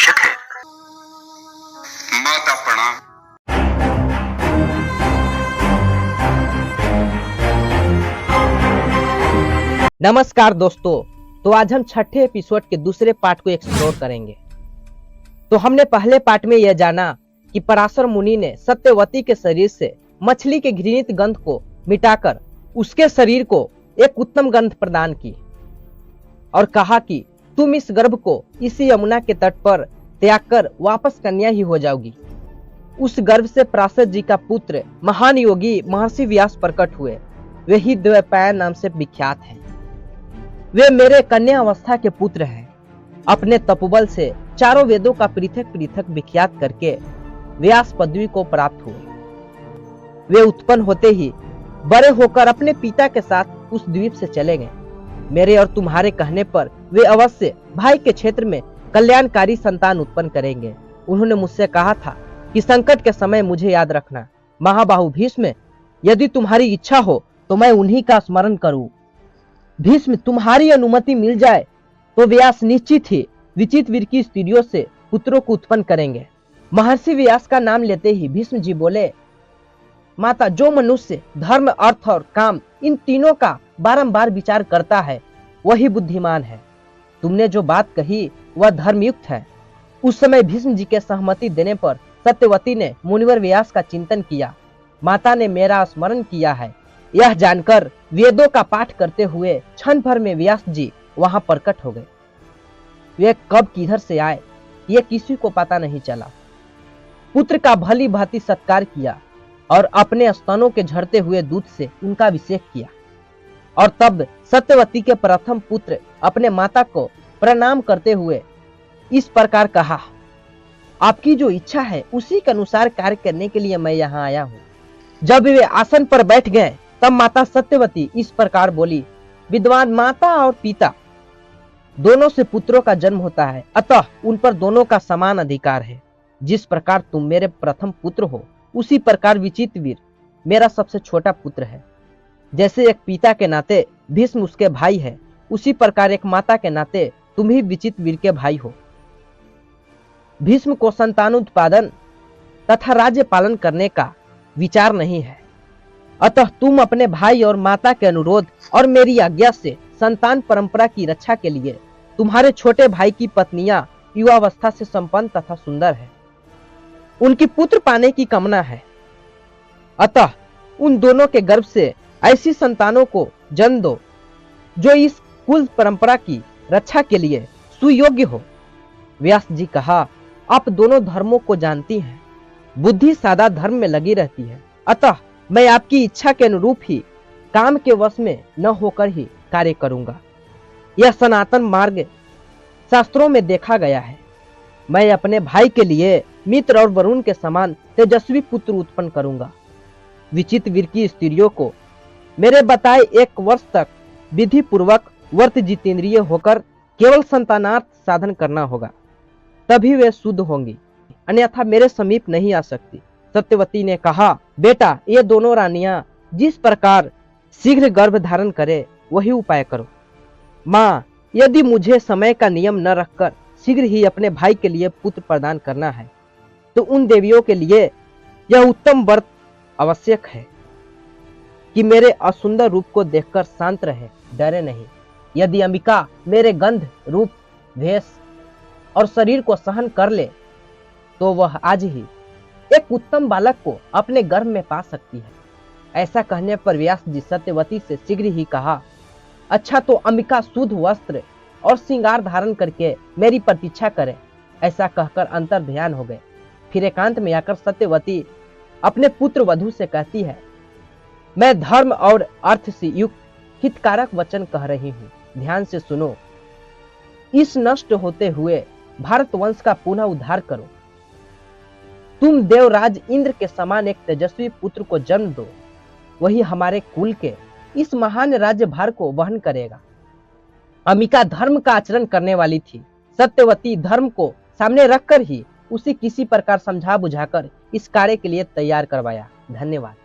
आवश्यक है। माता प्रणाम। नमस्कार दोस्तों, तो आज हम छठे एपिसोड के दूसरे पार्ट को एक्सप्लोर करेंगे। तो हमने पहले पार्ट में यह जाना कि पराशर मुनि ने सत्यवती के शरीर से मछली के घृणित गंध को मिटाकर उसके शरीर को एक उत्तम गंध प्रदान की और कहा कि तुम इस गर्भ को इसी यमुना के तट पर त्याग कर वापस कन्या ही हो जाओगी। उस गर्भ से पराशर जी का पुत्र महान योगी महर्षि व्यास प्रकट हुए। वे ही द्वैपायन नाम से विख्यात हैं। वे मेरे कन्या अवस्था के पुत्र हैं। अपने तपोबल से चारों वेदों का पृथक पृथक विख्यात करके व्यास पदवी को प्राप्त हुए। वे उत्पन्न होते ही बड़े होकर अपने पिता के साथ उस द्वीप से चले गए। मेरे और तुम्हारे कहने पर वे अवश्य भाई के क्षेत्र में कल्याणकारी संतान उत्पन्न करेंगे। उन्होंने मुझसे कहा था कि संकट के समय मुझे याद रखना। महाबाहु भीष्म, यदि तुम्हारी इच्छा हो तो मैं उन्हीं का स्मरण करूं। भीष्म, तुम्हारी अनुमति मिल जाए तो व्यास निश्चित ही विचित्र वीर की स्त्रियों से पुत्रों को उत्पन्न करेंगे। महर्षि व्यास का नाम लेते ही भीष्म जी बोले, माता, जो मनुष्य धर्म, अर्थ और काम इन तीनों का बारंबार विचार करता है वही बुद्धिमान है। तुमने जो बात कही वह धर्मयुक्त है। उस समय भीष्म जी के सहमति देने पर सत्यवती ने मुनिवर व्यास का चिंतन किया। माता ने मेरा स्मरण किया है, यह जानकर वेदों का पाठ करते हुए क्षण भर में व्यास जी वहां प्रकट हो गए। वे कब किधर से आए ये किसी को पता नहीं चला। पुत्र का भली भांति सत्कार किया और अपने स्तनों के झड़ते हुए दूध से उनका अभिषेक किया और तब सत्यवती के प्रथम पुत्र अपने माता को प्रणाम करते हुए इस प्रकार कहा, आपकी जो इच्छा है उसी के अनुसार कार्य करने के लिए मैं यहाँ आया हूँ। जब वे आसन पर बैठ गए तब माता सत्यवती इस प्रकार बोली, विद्वान माता और पिता दोनों से पुत्रों का जन्म होता है, अतः उन पर दोनों का समान अधिकार है। जिस प्रकार तुम मेरे प्रथम पुत्र हो उसी प्रकार विचित्र वीर मेरा सबसे छोटा पुत्र है। जैसे एक पिता के नाते भीष्म उसके भाई है, उसी प्रकार एक माता के नाते तुम ही विचित्र वीर के भाई हो। भीष्म को संतानोत्पादन तथा राज्य पालन करने का विचार नहीं है, अतः तुम अपने भाई और माता के अनुरोध और मेरी आज्ञा से संतान परंपरा की रक्षा के लिए तुम्हारे छोटे भाई की पत्नियां युवावस्था से संपन्न तथा सुंदर है, उनकी पुत्र पाने की कामना है। अतः उन दोनों के गर्भ से ऐसी संतानों को जन्म दो जो इस कुल परंपरा की रक्षा के लिए सुयोग्य हो। व्यास जी कहा, आप दोनों धर्मों को जानती हैं, बुद्धि सदा धर्म में लगी रहती है, अतः मैं आपकी इच्छा के अनुरूप ही काम के वश में न होकर ही कार्य करूंगा। यह सनातन मार्ग शास्त्रों में देखा गया है। मैं अपने भाई के लिए मित्र और वरुण के समान तेजस्वी पुत्र उत्पन्न करूंगा। विचित्र वीर की स्त्रियों को मेरे बताए 1 वर्ष तक विधि पूर्वक वर्त जितेंद्रिय होकर केवल संतानार्थ साधन करना होगा, तभी वे शुद्ध होंगी, अन्यथा मेरे समीप नहीं आ सकती। सत्यवती ने कहा, बेटा, ये दोनों रानियां जिस प्रकार शीघ्र गर्भ धारण करे वही उपाय करो। माँ, यदि मुझे समय का नियम न रखकर शीघ्र ही अपने भाई के लिए पुत्र प्रदान करना है तो उन देवियों के लिए यह उत्तम व्रत आवश्यक है कि मेरे असुंदर रूप को देखकर शांत रहे, डरे नहीं। यदि अंबिका मेरे गंध, रूप, भेष और शरीर को सहन कर ले तो वह आज ही एक उत्तम बालक को अपने गर्भ में पा सकती है। ऐसा कहने पर व्यास जी सत्यवती से शीघ्र ही कहा, अच्छा तो अंबिका शुद्ध वस्त्र और श्रृंगार धारण करके मेरी प्रतीक्षा करे। ऐसा कहकर अंतर ध्यान हो गए। फिर एकांत में आकर सत्यवती अपने पुत्र वधु से कहती है, मैं धर्म और अर्थ से युक्त हितकारक वचन कह रही हूँ, ध्यान से सुनो। इस नष्ट होते हुए भारत वंश का पुनः उद्धार करो। तुम देवराज इंद्र के समान एक तेजस्वी पुत्र को जन्म दो, वही हमारे कुल के इस महान राज्य भार को वहन करेगा। अंबिका धर्म का आचरण करने वाली थी। सत्यवती धर्म को सामने रखकर ही उसे किसी प्रकार समझा बुझाकर इस कार्य के लिए तैयार करवाया। धन्यवाद।